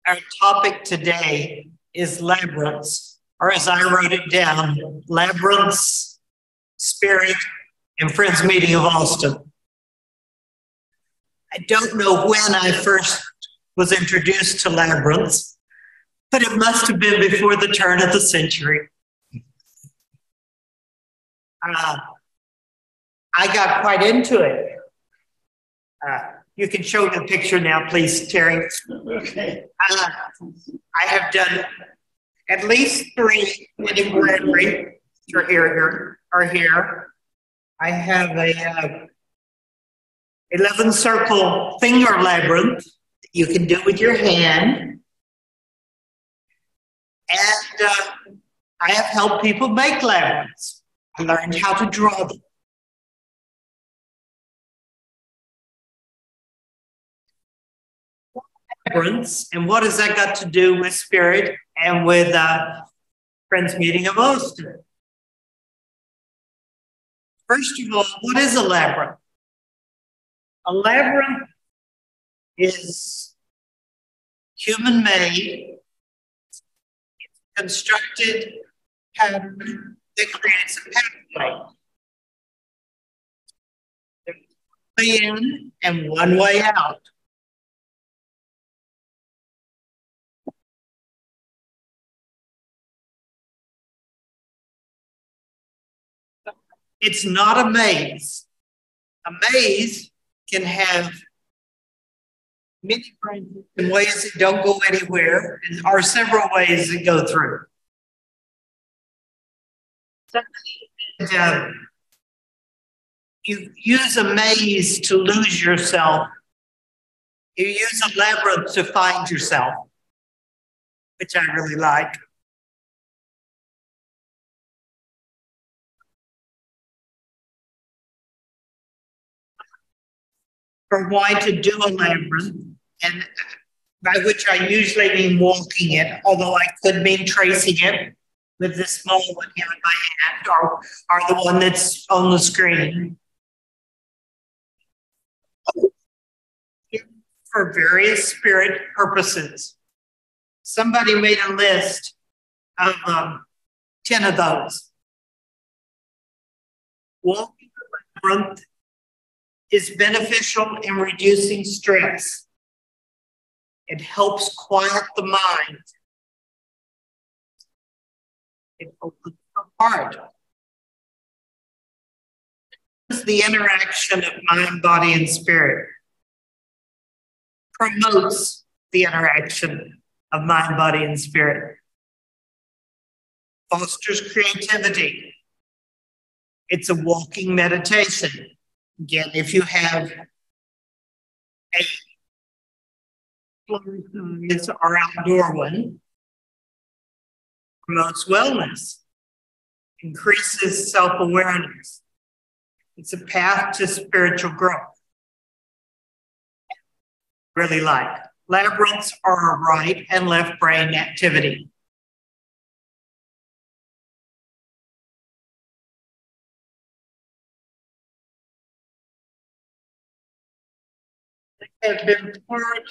Our topic today is labyrinths, or as I wrote it down, Labyrinths, Spirit, and Friends Meeting of Austin. I don't know when I first was introduced to labyrinths, but it must have been before the turn of the century. I got quite into it. You can show the picture now, please, Terry. Okay. I have done at least 3 in Gregory, which are here. I have a 11 circle finger labyrinth that you can do with your hand. And I have helped people make labyrinths. I learned how to draw them. Labyrinths, and what has that got to do with spirit and with Friends Meeting of Austin? First of all, what is a labyrinth? A labyrinth is human-made, constructed pattern that creates a pathway. There's one way in and one way out. It's not a maze. A maze can have many branches and ways that don't go anywhere, and are several ways that go through. You use a maze to lose yourself. You use a labyrinth to find yourself, which I really like. For why to do a labyrinth, and by which I usually mean walking it, although I could mean tracing it with this small one here in my hand, or the one that's on the screen. For various spirit purposes. Somebody made a list of 10 of those. Walking the labyrinth is beneficial in reducing stress. It helps quiet the mind. It opens the heart. It's the interaction of mind, body, and spirit. Promotes the interaction of mind, body, and spirit. Fosters creativity. It's a walking meditation. Again, if you have a or outdoor one, promotes wellness, increases self-awareness. It's a path to spiritual growth. Really like. Labyrinths are a right and left brain activity. Have been part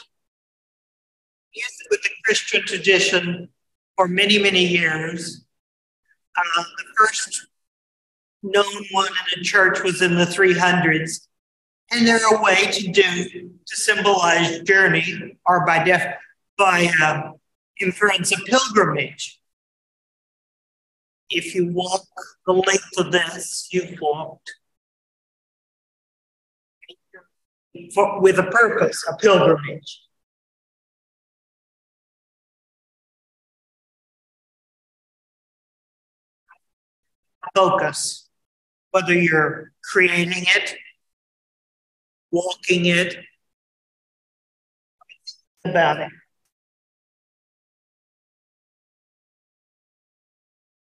used with the Christian tradition for many, many years. The first known one in a church was in the 300s, and they're a way to symbolize journey, or by inference of pilgrimage. If you walk the length of this, you've walked with a purpose, a pilgrimage. Focus, whether you're creating it, walking it, about it.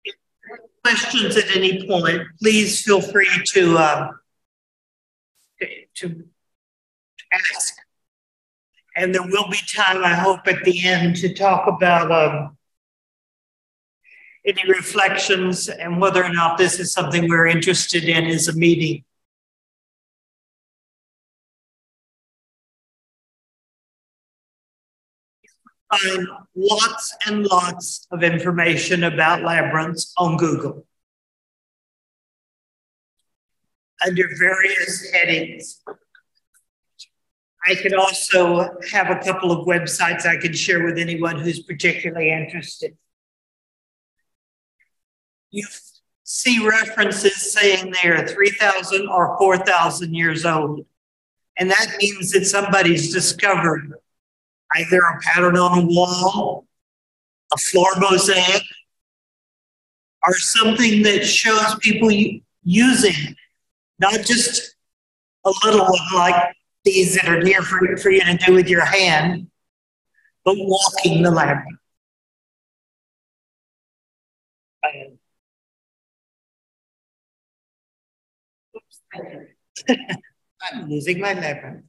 If there are questions at any point, please feel free to ask. And there will be time, I hope, at the end to talk about any reflections and whether or not this is something we're interested in as a meeting. find lots and lots of information about labyrinths on Google under various headings. I could also have a couple of websites I could share with anyone who's particularly interested. You see references saying they're 3,000 or 4,000 years old. And that means that somebody's discovered either a pattern on a wall, a floor mosaic, or something that shows people using not just a little of like these that are here for you to do with your hand, but walking the labyrinth. I'm losing my labyrinth.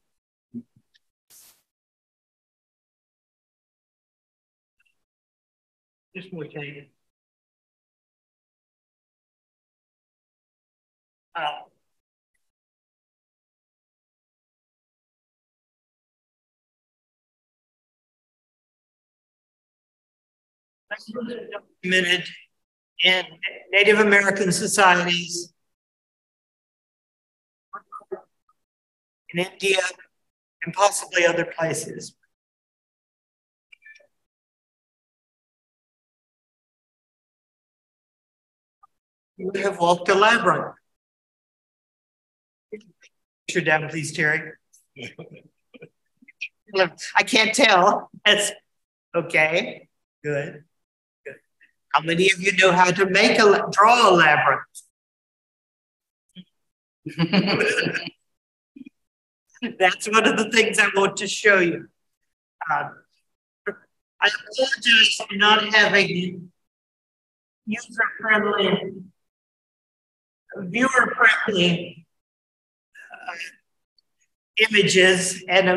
Just more time. Documented in Native American societies, in India, and possibly other places. You have walked a labyrinth. Picture down, please, Terry. I can't tell. That's okay. Good. Good. How many of you know how to draw a labyrinth? That's one of the things I want to show you. I apologize for not having user-friendly, viewer-friendly images, and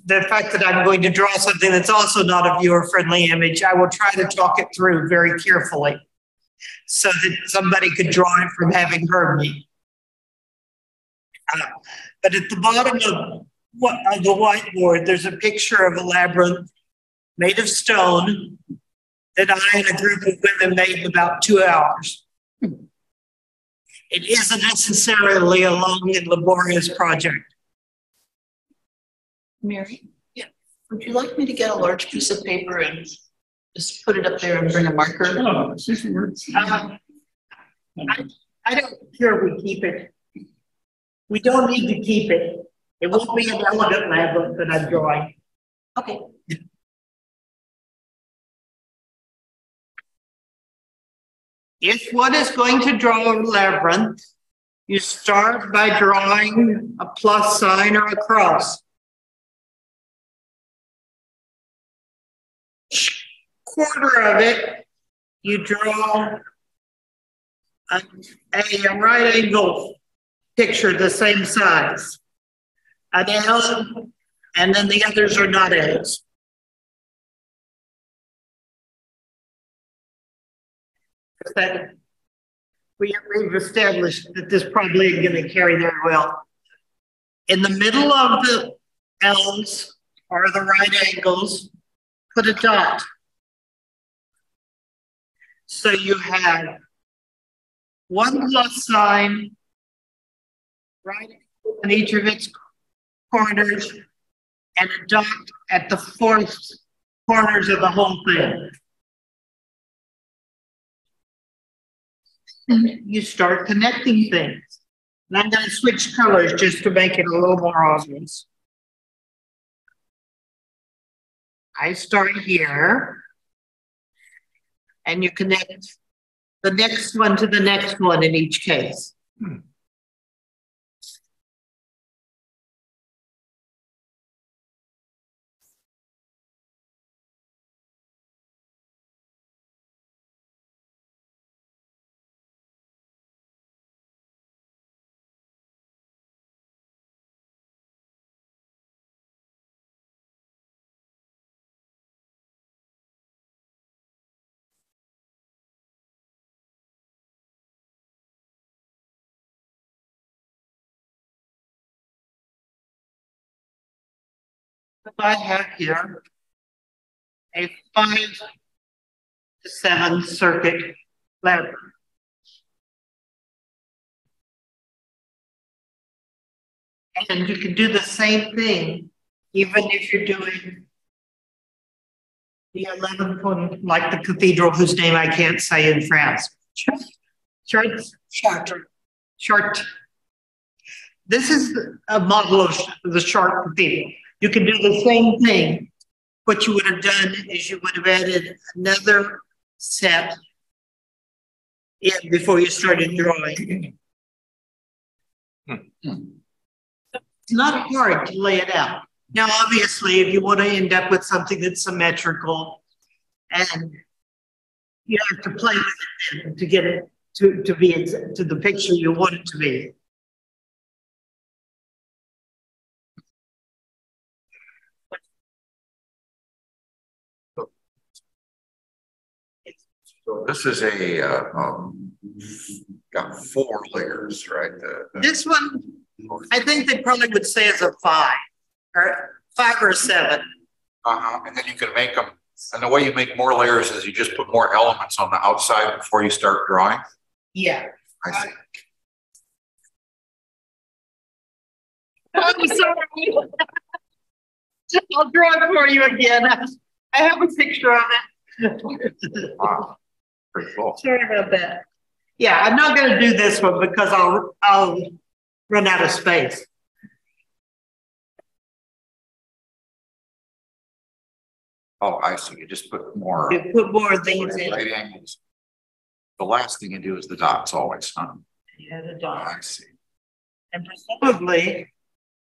the fact that I'm going to draw something that's also not a viewer-friendly image. I will try to talk it through very carefully so that somebody could draw it from having heard me. But at the bottom of the whiteboard, there's a picture of a labyrinth made of stone that I and a group of women made in about 2 hours. It isn't necessarily a long and laborious project. Mary, yeah. Would you like me to get a large piece of paper and just put it up there and bring a marker? I don't care we keep it. We don't need to keep it. It won't be an elegant labyrinth that I'm drawing. Okay. If one is going to draw a labyrinth, you start by drawing a plus sign or a cross. Quarter of it, you draw a right angle picture the same size. An L, and then the others are not L's. We've established that this probably isn't going to carry very well. In the middle of the L's or the right angles, put a dot. So you have one plus sign right in each of its corners and a dot at the fourth corners of the whole thing. And you start connecting things. And I'm going to switch colors just to make it a little more obvious. I start here, and you connect the next one to the next one in each case. I have here a 5-to-7 circuit labyrinth. And you can do the same thing even if you're doing the 11th one, like the cathedral whose name I can't say in France. Chart. This is a model of the Chartres cathedral. You can do the same thing. What you would have done is you would have added another set in before you started drawing. It's not hard to lay it out. Now, obviously, if you want to end up with something that's symmetrical, and you have to play with it to get it to be to the picture you want it to be. So this is got 4 layers, right? This one, I think they probably would say is a 5 or a 7. And then you can make them, and the way you make more layers is you just put more elements on the outside before you start drawing. Yeah. I see. I'm sorry. I'll draw it for you again. I have a picture of it. Wow. Pretty cool. Sorry about that. Yeah, I'm not going to do this one because I'll run out of space. Oh, I see. You just put more. You put more things in. Right angles. The last thing you do is the dots always, huh? Yeah, the dot. I see. And presumably,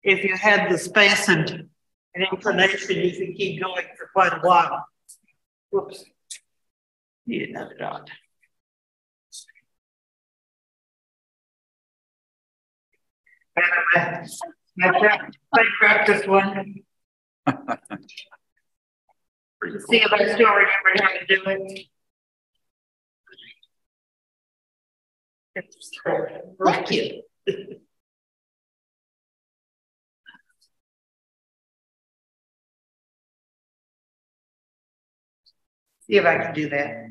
if you had the space and an inclination, you could keep going for quite a while. Whoops. Need another dot. I practiced one. See if I still remember how to do it. Thank you. See if I can do that.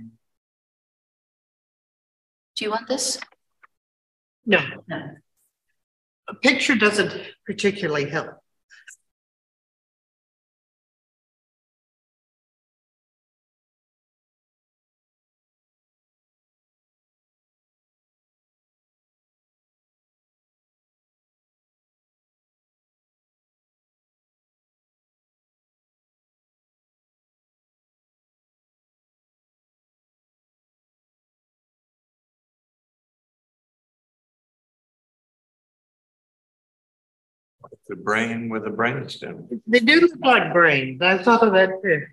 Do you want this? No. No. A picture doesn't particularly help. The brain with a brainstem. They do look like brains. I thought of that too.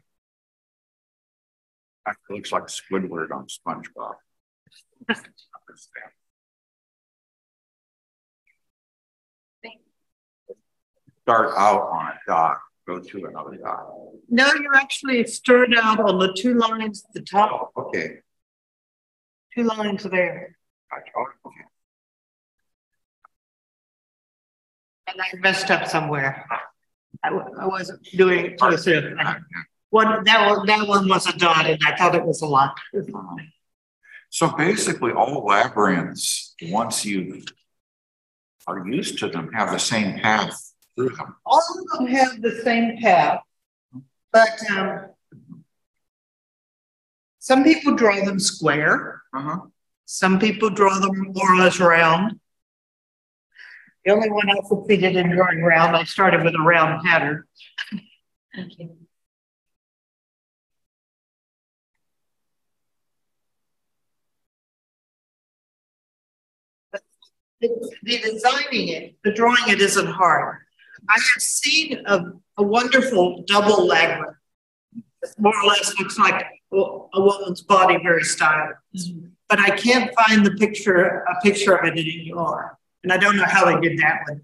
It looks like Squidward on SpongeBob. Start out on a dot, go to another dot. No, you're actually start out on the 2 lines at the top. Oh, okay. 2 lines there. Gotcha. Oh, okay. And I messed up somewhere. I wasn't doing it close enough. That one was a dot, and I thought it was a lot. So basically, all labyrinths, once you are used to them, have the same path through them. All of them have the same path, but some people draw them square. Some people draw them more or less round. The only one I succeeded in drawing round, I started with a round pattern. Thank you. The designing it, the drawing it isn't hard. I have seen a wonderful double labyrinth. It more or less looks like a woman's body, very stylish. But I can't find a picture of it anymore. And I don't know how they did that one.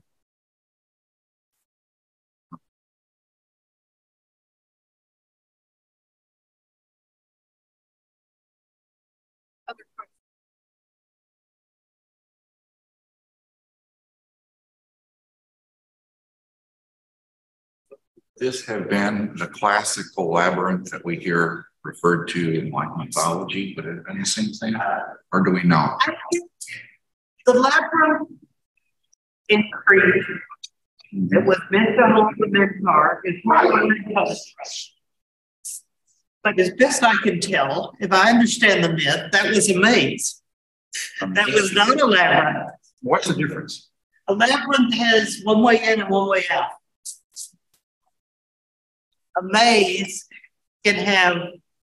This have been the classical labyrinth that we hear referred to in like mythology, but it had been the same thing, or do we know? I think the labyrinth in Crete that was meant to hold the Minotaur is what we know. But as best I can tell, if I understand the myth, that was a maze. That was not a labyrinth. What's the difference? A labyrinth has one way in and one way out. A maze can have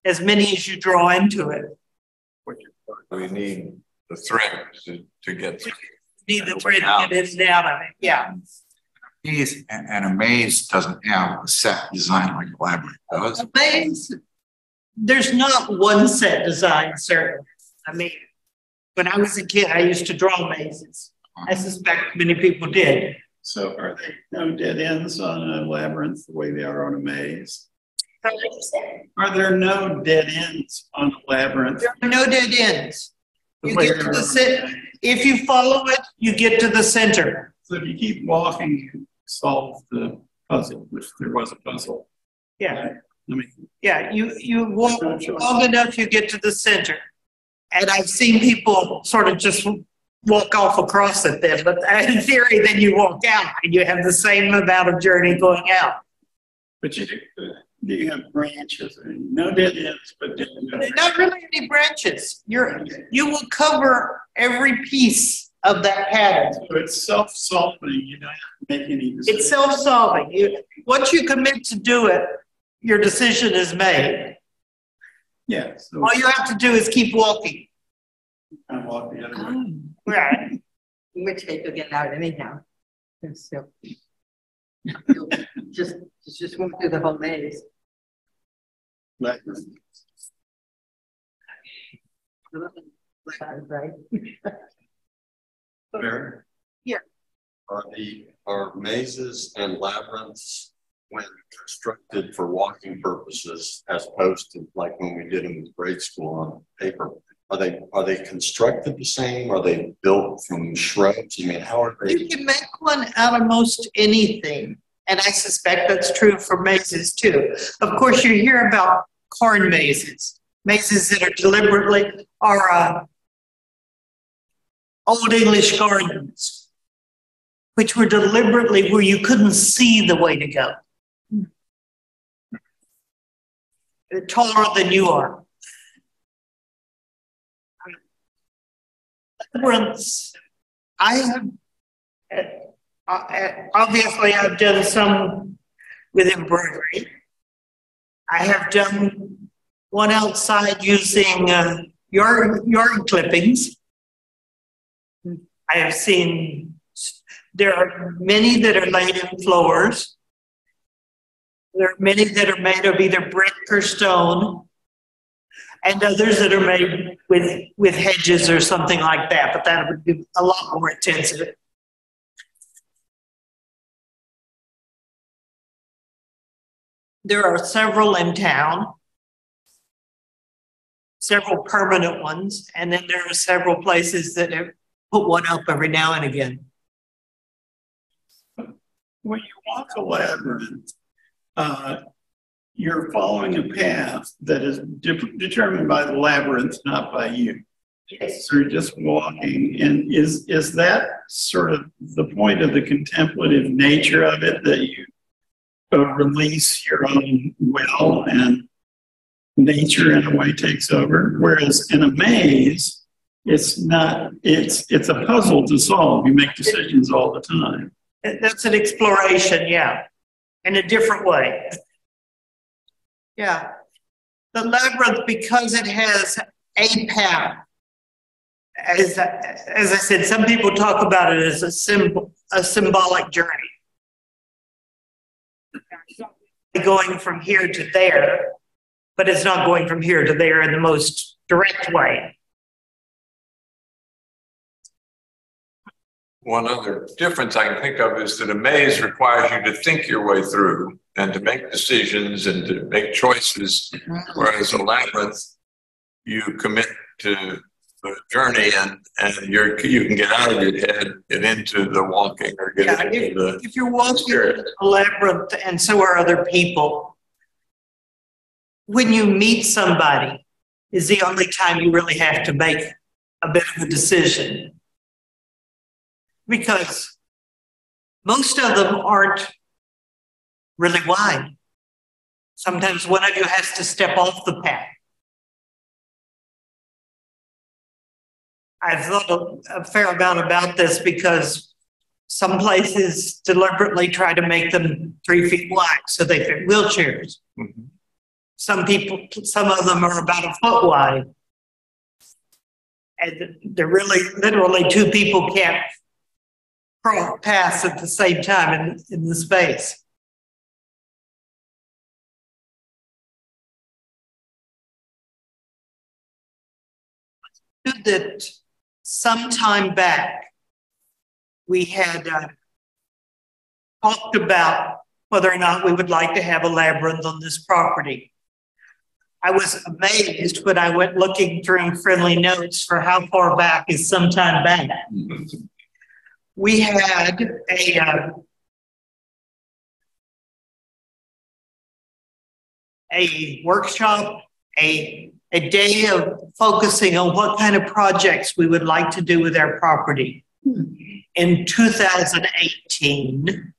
as many as you draw into it. We need the thread to get through. You need the thread to get in and out of it. Yeah. And a maze doesn't have a set design like a labyrinth does. A maze, there's not one set design, certainly. I mean, when I was a kid, I used to draw mazes. I suspect many people did. So are there no dead ends on a labyrinth the way they are on a maze? Are there no dead ends on a labyrinth? There are no dead ends. You get to the center. If you follow it, you get to the center. So if you keep walking, you solve the puzzle, which there was a puzzle. Yeah. I mean, yeah, you walk long enough, you get to the center. And I've seen people sort of just walk off across it then, but in theory, then you walk out and you have the same amount of journey going out. but do you have branches? No dead ends, but not really any branches. You will cover every piece of that pattern. So it's self-solving. You don't have to make any decisions. It's self-solving. Once you commit to do it, your decision is made. Yeah. So all you have to do is keep walking. And walk the other way. Right. In which case you'll get out anyhow. So just walk through the whole maze. Right. Right. Fair. Yeah. Are mazes and labyrinths, when constructed for walking purposes, as opposed to like when we did them in grade school on paper, are they constructed the same? Are they built from shrubs? I mean, how are they? You can make one out of most anything, and I suspect that's true for mazes too. Of course, you hear about corn mazes that are deliberately are Old English gardens, which were deliberately where you couldn't see the way to go. They're taller than you are. Labyrinths. Obviously I've done some with embroidery. I have done one outside using yard clippings. I have seen, there are many that are laid in floors. There are many that are made of either brick or stone, and others that are made with hedges or something like that, but that would be a lot more intensive. There are several in town, several permanent ones, and then there are several places that have put one up every now and again. When you walk a labyrinth, you're following a path that is determined by the labyrinth, not by you. Yes. So you're just walking, and is that sort of the point of the contemplative nature of it, that you release your own will and nature in a way takes over? Whereas in a maze, it's not. It's a puzzle to solve. You make decisions all the time. That's an exploration, yeah, in a different way. Yeah. The labyrinth, because it has a path, as I said, some people talk about it as a symbolic journey. Going from here to there, but it's not going from here to there in the most direct way. One other difference I can think of is that a maze requires you to think your way through and to make decisions and to make choices, whereas a labyrinth, you commit to the journey and you can get out of your head, get into the walking or get Yeah, into the. if you're walking spirit. a labyrinth and so are other people, when you meet somebody is the only time you really have to make a bit of a decision. Because most of them aren't really wide. Sometimes one of you has to step off the path. I've thought a fair amount about this because some places deliberately try to make them 3 feet wide so they fit wheelchairs. Mm-hmm. Some of them are about a foot wide. And they're really, literally 2 people can't pass at the same time in the space. That some time back, we had talked about whether or not we would like to have a labyrinth on this property. I was amazed when I went looking through friendly notes for how far back is some time back. We had a workshop, a day of focusing on what kind of projects we would like to do with our property. In 2018,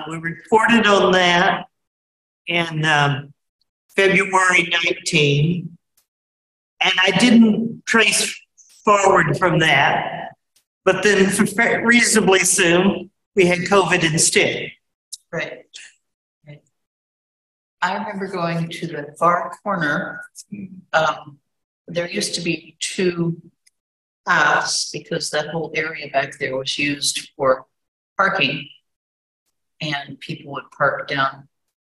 we reported on that in February 19, and I didn't trace forward from that, but then reasonably soon we had COVID instead. Right. I remember going to the far corner. There used to be 2 paths because that whole area back there was used for parking, and people would park down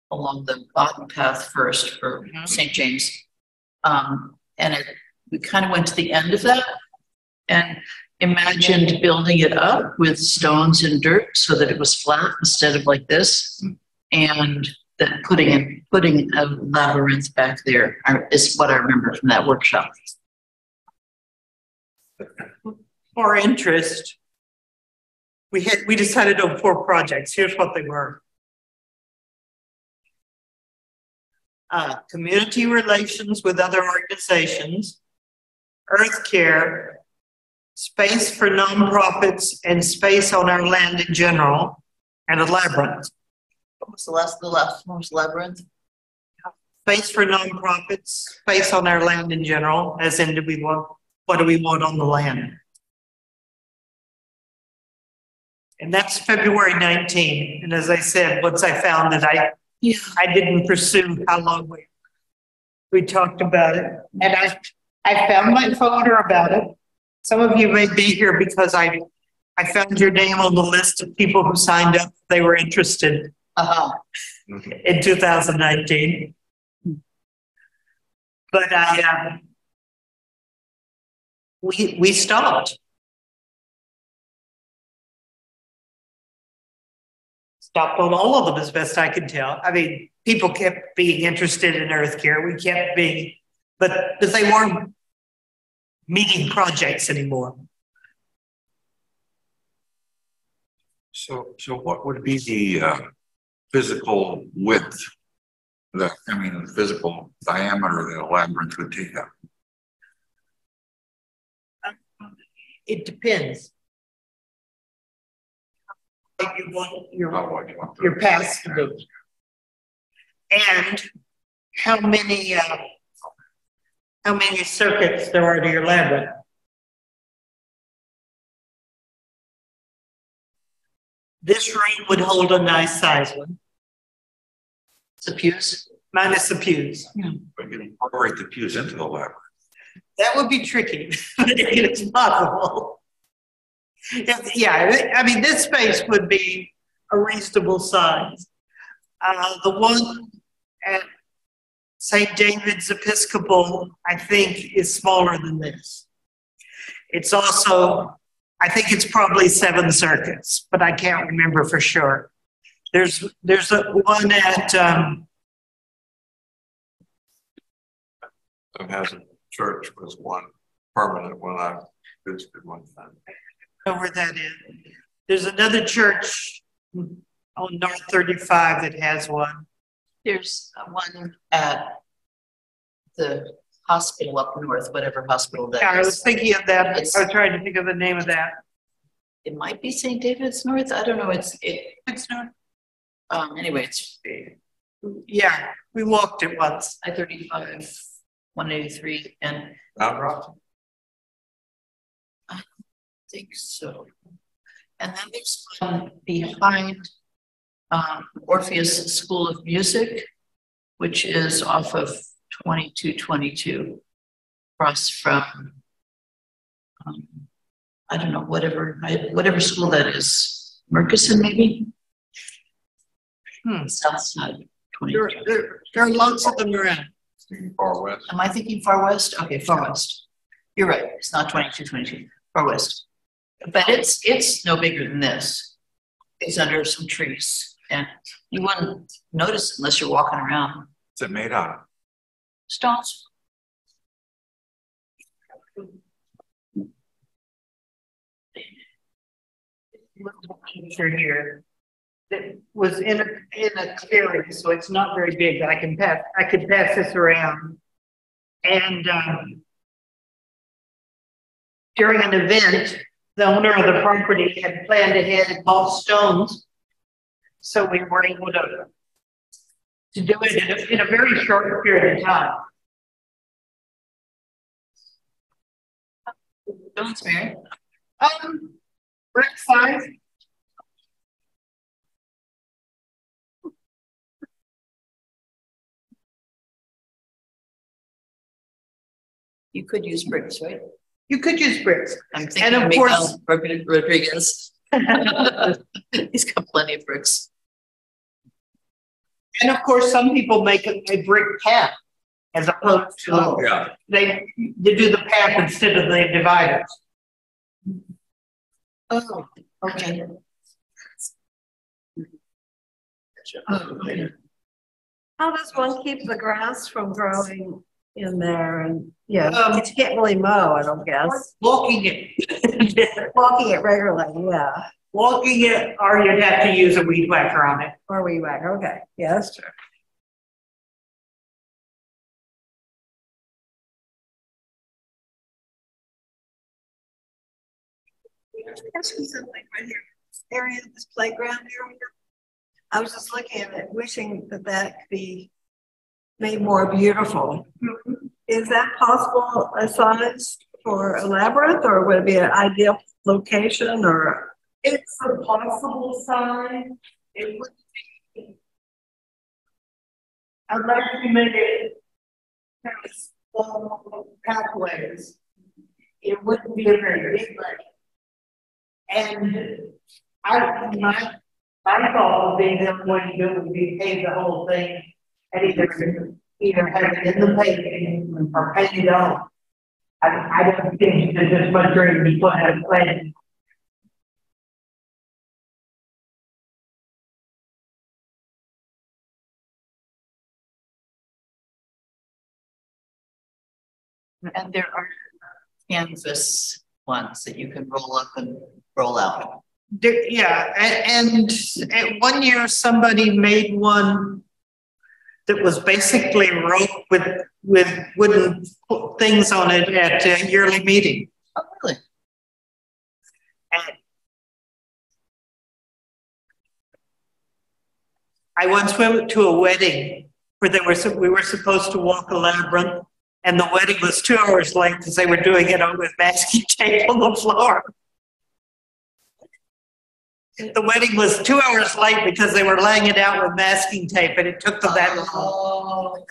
along the bottom path first for St. James. We kind of went to the end of that and imagined building it up with stones and dirt so that it was flat instead of like this, and then putting a labyrinth back there is what I remember from that workshop. For interest, we decided on 4 projects. Here's what they were. Community relations with other organizations, earth care, space for nonprofits and space on our land in general, and a labyrinth. What was the last one was labyrinth? Space for nonprofits, space on our land in general, as in what do we want on the land? And that's February 19. And as I said, once I found that I didn't pursue how long we talked about it. And I found my folder about it. Some of you may be here because I found your name on the list of people who signed up. They were interested in 2019. But we stopped. Stopped on all of them as best I could tell. I mean, people kept being interested in earth care. We kept being, but they weren't meeting projects anymore. So what would be the physical width, the physical diameter that a labyrinth would take up? It depends. You want your paths to be, and how many circuits there are to your labyrinth. This room would hold a nice size one. The pews? Minus the pews. But you incorporate the pews into the labyrinth. That would be tricky. It's possible. Yeah, I mean, this space would be a reasonable size. The one at St. David's Episcopal, I think, is smaller than this. It's also, I think it's probably 7 circuits, but I can't remember for sure. There's one at church was one permanent when I visited one time. Know where that is. There's another church on North 35 that has one. There's one at the hospital up north, whatever hospital that is. Yeah, I was thinking of that. It's- I was trying to think of the name of that. It might be St. David's North. I don't know. It's not. anyway, it's Yeah, we walked it once. I-35, 183, and Mount Rock? I think so. And then there's one behind Orpheus School of Music, which is off of 2222, across from I don't know, whatever school that is. Murkison, maybe? South side, 22. There are lots of them around. Far west. Am I thinking far west? Okay, far west. You're right. It's not 2222, far west. But it's no bigger than this. It's under some trees, and you wouldn't notice unless you're walking around. What's it made out of? Stones. Picture here that was in a clearing, so it's not very big. I could pass this around. And during an event, the owner of the property had planned ahead and bought stones, so we were able to do it in a very short period of time. Stones, Mary. Brick size. You could use bricks, right? You could use bricks. I'm thinking And of Miguel course- Rodriguez. He's got plenty of bricks. And of course, some people make a brick path as opposed to Yeah. they do the path instead of the dividers. Oh, okay. How does one keep the grass from growing in there? And yeah, Um, you can't really mow, I don't guess. Walking it, Walking it regularly, yeah. walking it, or you'd have to use a weed whacker on it. Or weed whacker, okay, yeah, that's true. Ask you something right here. Area, this playground area. I was just looking at it, wishing that could be made more beautiful. Is that possible a size for a labyrinth, or would it be an ideal location, or? It's a possible sign. It would be. Unless you made it kind of small pathways, it wouldn't be a very big lake. And my thought would be that what you do would be pave the whole thing and either have it in the paving or paint it on. I don't think there's as much room to put a plan. And there are canvas ones that you can roll up and roll out. Yeah, and 1 year somebody made one that was basically rope with wooden things on it at a yearly meeting. Oh, really? And I once went to a wedding where we were supposed to walk a labyrinth, and the wedding was 2 hours late because they were doing it on with masking tape on the floor. The wedding was 2 hours late because they were laying it out with masking tape, and it took them that long. Oh.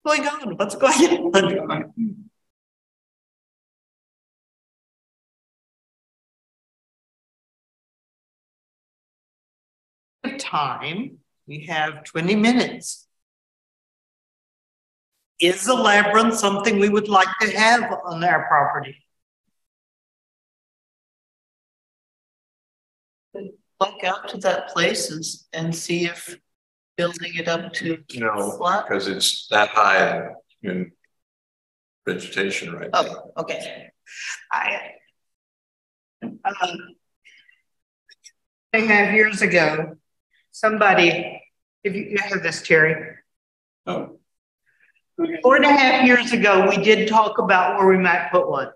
What's going on? What's going on? Time, we have 20 minutes. Is a labyrinth something we would like to have on our property? Look out to that place and see if building it up to No, flat? because it's that high in vegetation right now. Oh, okay. I have years ago, somebody, if you have this, Terry. Oh. 4.5 years ago, we did talk about where we might put one.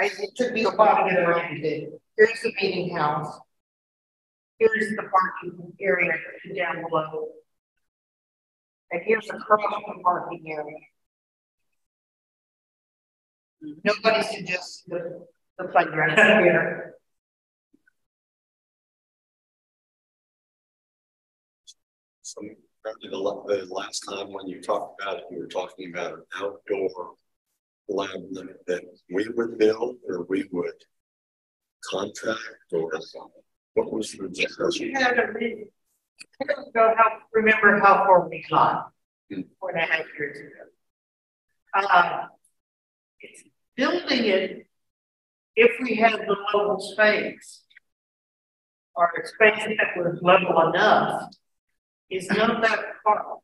It took me a while to get around to it. Here's the meeting house. Here's the parking area down below. And here's across the parking area. Nobody suggests the playground here. So apparently the last time when you talked about it, you were talking about an outdoor labyrinth that we would build or we would contract, or what was the discussion? I don't know remember how far we got 4.5 years ago. It's building it if we had the level space or a space that was level enough is not that far.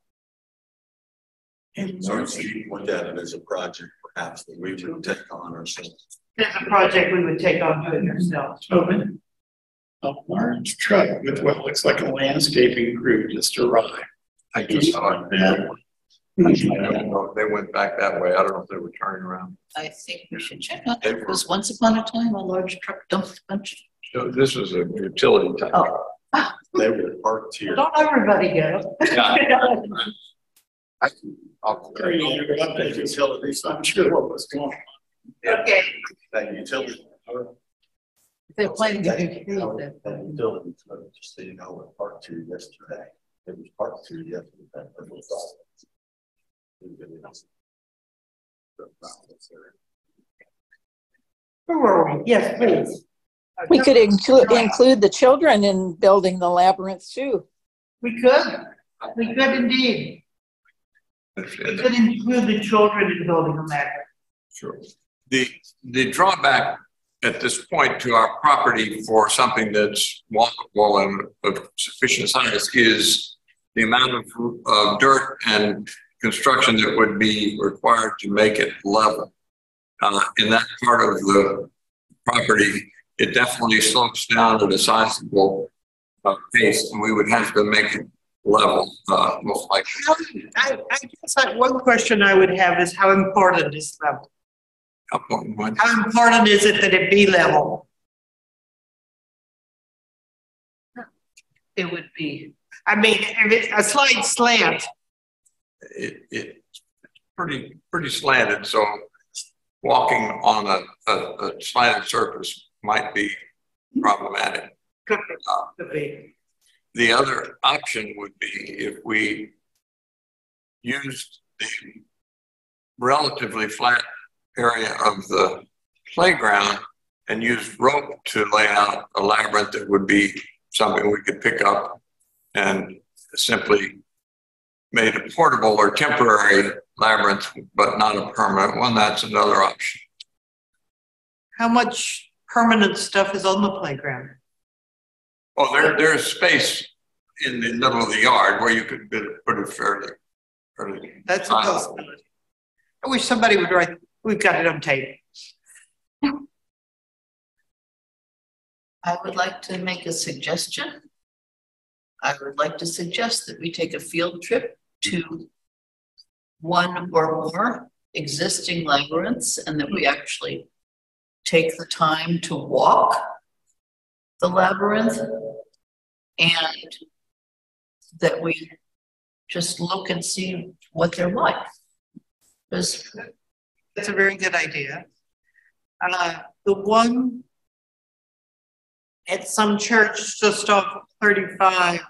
And so you looked at it as a project perhaps that we would take on ourselves. It's a project we would take on doing ourselves. Open. A large truck with what looks like a landscaping crew just arrived. I just saw it. Yeah. I don't know if they went back that way. I don't know if they were turning around. I think we should check on it, because once upon a time, a large truck dumped a bunch. So this was a utility type. Oh. They were parked here. Don't everybody go. I'll Very interrupted utilities. I'm sure what was going on. Okay. That utility. They're planning to do That utility, just so you know, was parked here yesterday. It was parked here yesterday. Where were we? Yes, please. We could include the children in building the labyrinth too. We could. We could indeed. We could include the children in building a labyrinth. Sure. The drawback at this point to our property for something that's walkable and of sufficient size is the amount of dirt and construction that would be required to make it level. In that part of the property, it definitely slopes down at a sizable pace, and we would have to make it level, most likely. I guess one question I would have is how important is level? How important is it that it be level? It would be. I mean, if it's a slight slant. It's pretty slanted, so walking on a slanted surface might be problematic. Could be. The other option would be if we used the relatively flat area of the playground and used rope to lay out a labyrinth that would be something we could pick up and simply made a portable or temporary labyrinth, but not a permanent one. That's another option. How much permanent stuff is on the playground? Oh, there's space in the middle of the yard where you could put it fairly. That's a possibility. I wish somebody would write. We've got it on tape. I would like to make a suggestion. I would like to suggest that we take a field trip to one or more existing labyrinths and that we actually take the time to walk the labyrinth and that we just look and see what they're like. Because that's a very good idea. The one at some church just off 35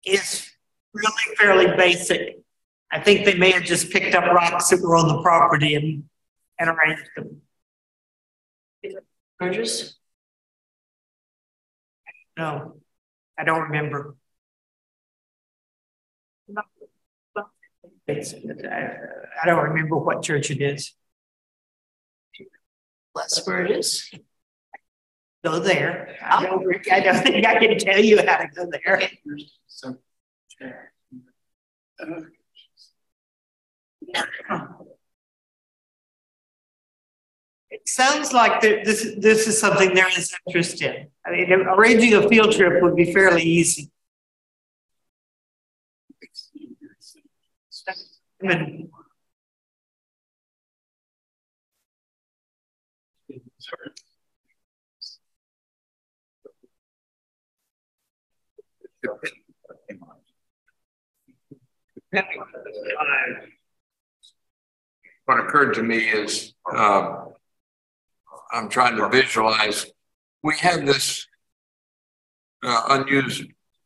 is really fairly basic. I think they may have just picked up rocks that were on the property and arranged them. Burgess? No, I don't remember. I don't remember what church it is. That's where it is. Go there. I don't think I can tell you how to go there. It sounds like this is something there is interest in. I mean, arranging a field trip would be fairly easy. I mean, what occurred to me is I'm trying to visualize. We have this unused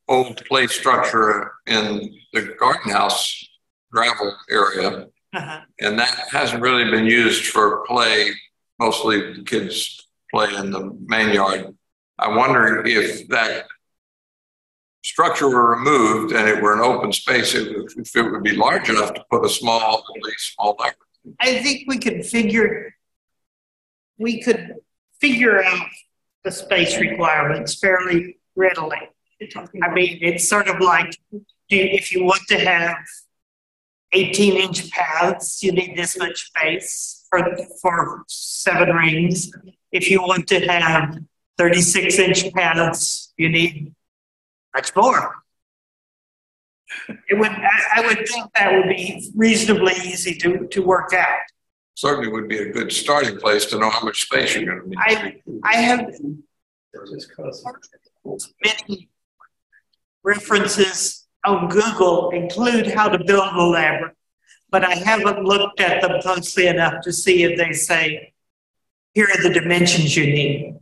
old play structure in the garden house gravel area, and that hasn't really been used for play. Mostly the kids play in the main yard. I wonder if that structure were removed and it were an open space, if it would be large enough to put a small labyrinth. I think we could figure out the space requirements fairly readily. I mean, it's sort of like if you want to have 18-inch paths, you need this much space for 7 rings. If you want to have 36-inch paths, you need much more. I would think that would be reasonably easy to work out. Certainly would be a good starting place to know how much space you're going to need. I have many references on Google include how to build a labyrinth, but I haven't looked at them closely enough to see if they say, here are the dimensions you need.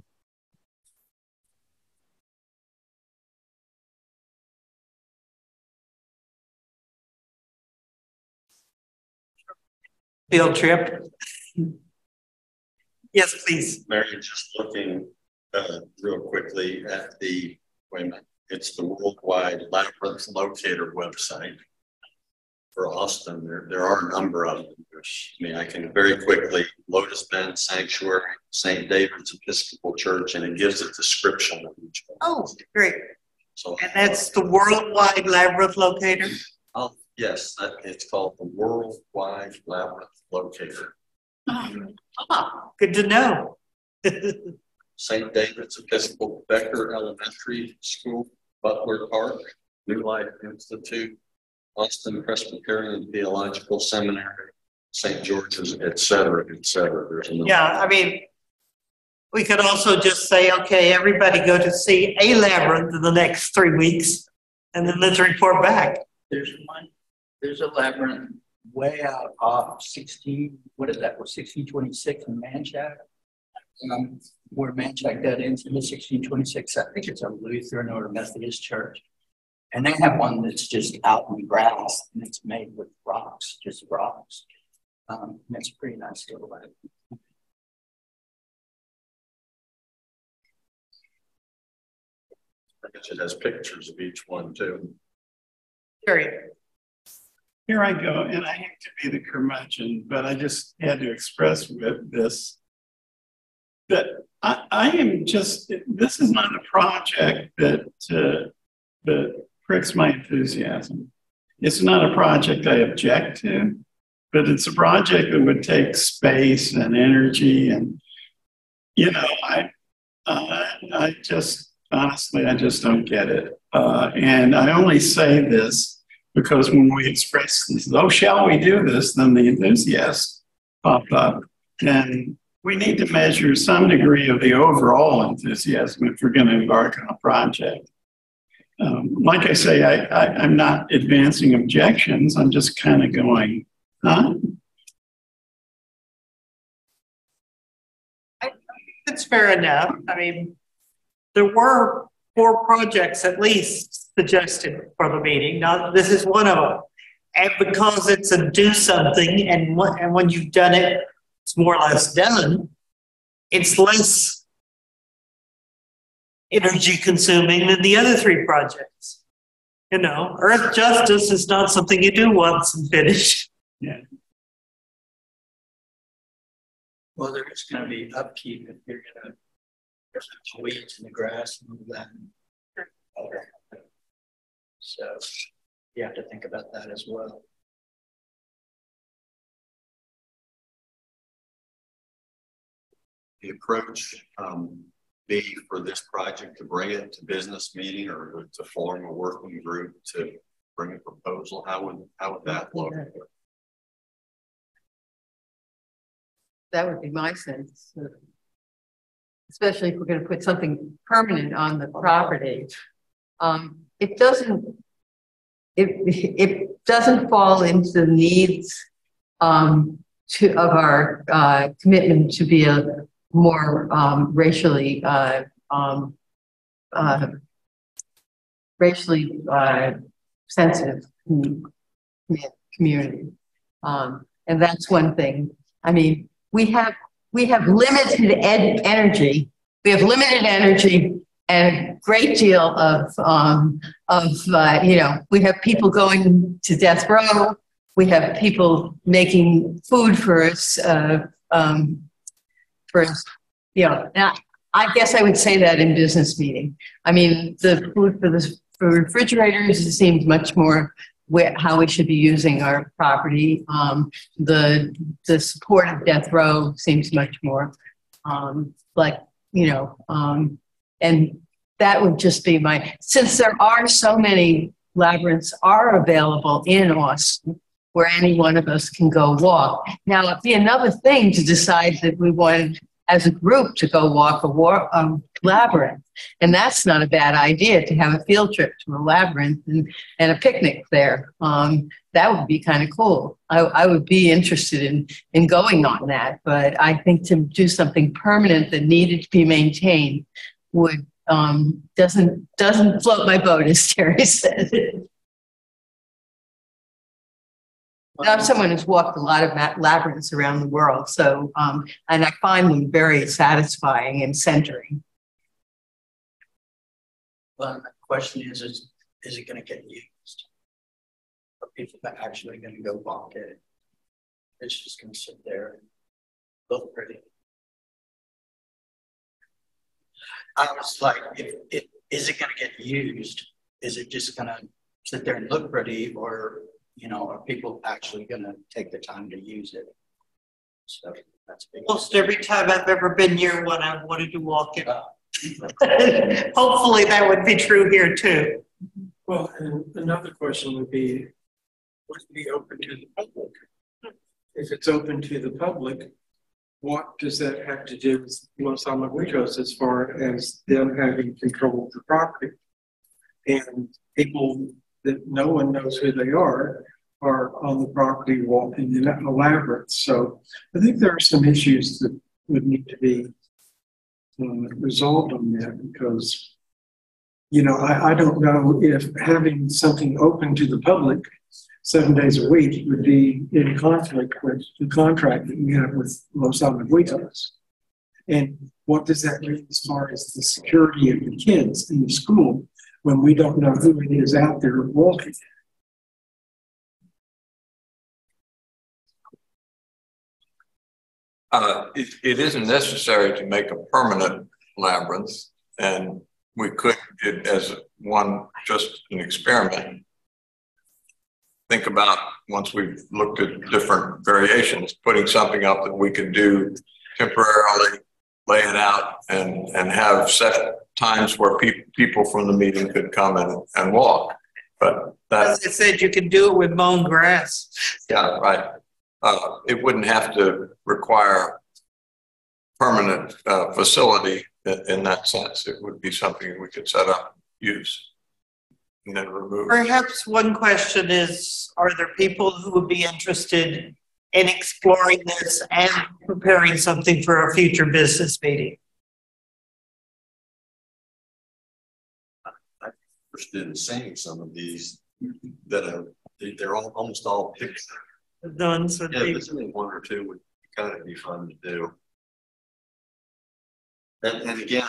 Field trip. Yes, please. Mary, just looking real quickly at the, wait a minute, it's the Worldwide Labyrinth Locator website for Austin. There are a number of them. I can very quickly, Lotus Bend Sanctuary, St. David's Episcopal Church, and it gives a description of each one. Oh, great. So, and that's the Worldwide Labyrinth Locator? Yes, it's called the Worldwide Labyrinth Locator. Good to know. St. David's Episcopal Becker Elementary School, Butler Park, New Life Institute, Austin Presbyterian Theological Seminary, St. George's, et cetera, et cetera. Yeah, I mean, we could also just say, okay, everybody go to see a labyrinth in the next 3 weeks, and then let's report back. There's a labyrinth way out off 1626 in Manchac. Where Manchac got into the 1626, I think it's a Lutheran or a Methodist church. And they have one that's just out in the grass and it's made with rocks, just rocks. And it's a pretty nice little labyrinth. I guess it has pictures of each one too. Sure. Here I go, and I hate to be the curmudgeon, but I just had to express with this that I am just, this is not a project that pricks my enthusiasm. It's not a project I object to, but it's a project that would take space and energy, and I just honestly, I just don't get it. And I only say this because when we express this, oh, shall we do this? Then the enthusiasts pop up. And we need to measure some degree of the overall enthusiasm if we're going to embark on a project. Like I say, I'm not advancing objections. I'm just kind of going, huh? I think it's fair enough. I mean, there were 4 projects at least suggested for the meeting. Now, this is one of them. And because it's a do something, and when you've done it, it's more or less done, it's less energy consuming than the other 3 projects. Earth justice is not something you do once and finish. Yeah. Well, there is going to be upkeep if you're going to weeds in the grass and all that. So you have to think about that as well. The approach be for this project to bring it to business meeting or to form a working group to bring a proposal? How would that look? That would be my sense. Especially if we're going to put something permanent on the property. It doesn't fall into the needs of our commitment to be a more racially sensitive community, and that's one thing. I mean, we have limited energy. We have limited energy and a great deal of we have people going to death row. We have people making food for us. Now, I guess I would say that in business meeting. I mean, the food for refrigerators seems much more how we should be using our property. The support of death row seems much more and that would just be since there are so many labyrinths are available in Austin where any one of us can go walk. Now, it'd be another thing to decide that we wanted as a group to go walk a labyrinth. And that's not a bad idea, to have a field trip to a labyrinth and a picnic there. That would be kind of cool. I would be interested in going on that, but I think to do something permanent that needed to be maintained would doesn't float my boat, as Terry said. I'm someone who's walked a lot of labyrinths around the world, so and I find them very satisfying and centering. Well, the question is it going to get used? Are people actually going to go walk it? It's just going to sit there and look pretty. I was like, is it going to get used? Is it just going to sit there and look pretty, or are people actually going to take the time to use it? So that's big. Almost every time I've ever been near one, I've wanted to walk it. Hopefully that would be true here too. Well, and another question would be open to the public? If it's open to the public, what does that have to do with Los Alamitos as far as them having control of the property? And people that no one knows who they are on the property walking in a labyrinth. So I think there are some issues that would need to be resolved on that, because I don't know if having something open to the public 7 days a week would be in conflict with the contract that we have with Los Alamitos. And what does that mean as far as the security of the kids in the school when we don't know who it is out there walking? It isn't necessary to make a permanent labyrinth, and we could, as just an experiment, think about, once we've looked at different variations, putting something up that we could do temporarily, lay it out, and have set times where people from the meeting could come and walk. But as I said, you can do it with mown grass. Yeah, right. It wouldn't have to require permanent facility in that sense. It would be something we could set up, use, and then remove. Perhaps one question is, are there people who would be interested in exploring this and preparing something for a future business meeting? I'm interested in seeing some of these that they're almost all pictures. The ones would be. There's only one or two would kind of be fun to do. And again,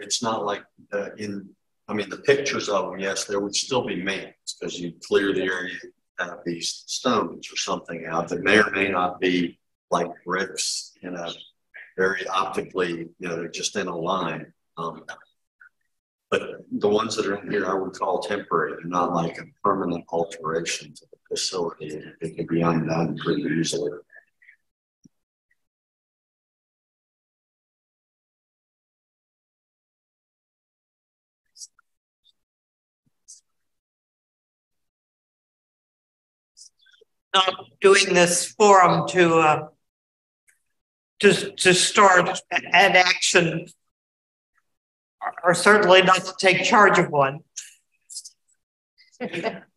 it's not like the pictures of them, yes, there would still be maintenance because you'd clear the area, have these stones or something out that may or may not be like bricks in a very optically, they're just in a line. But the ones that are in here, I would call temporary. They're not like a permanent alteration to the facility. It can be undone pretty easily. Not doing this forum to start an action, or certainly not to take charge of one.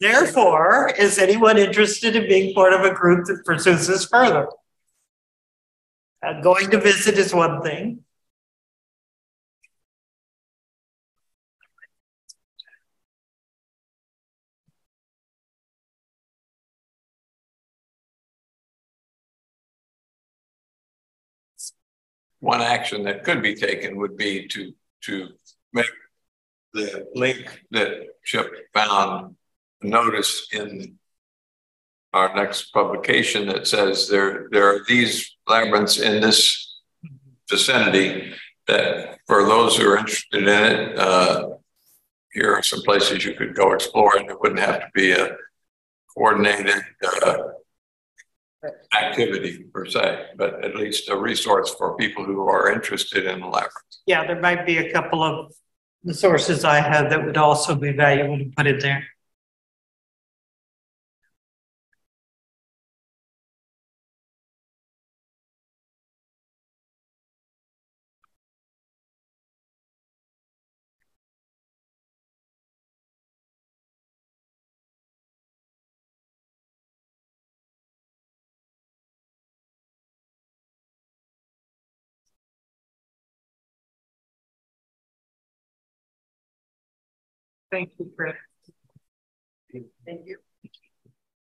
Therefore, is anyone interested in being part of a group that pursues this further? Going to visit is one thing. One action that could be taken would be to make the link that Chip found notice in our next publication that says there are these labyrinths in this vicinity that for those who are interested in it, here are some places you could go explore, and it wouldn't have to be a coordinated activity per se, but at least a resource for people who are interested in the labyrinth. Yeah, there might be a couple of the sources I have that would also be valuable to put in there. Thank you, Fred. Thank you.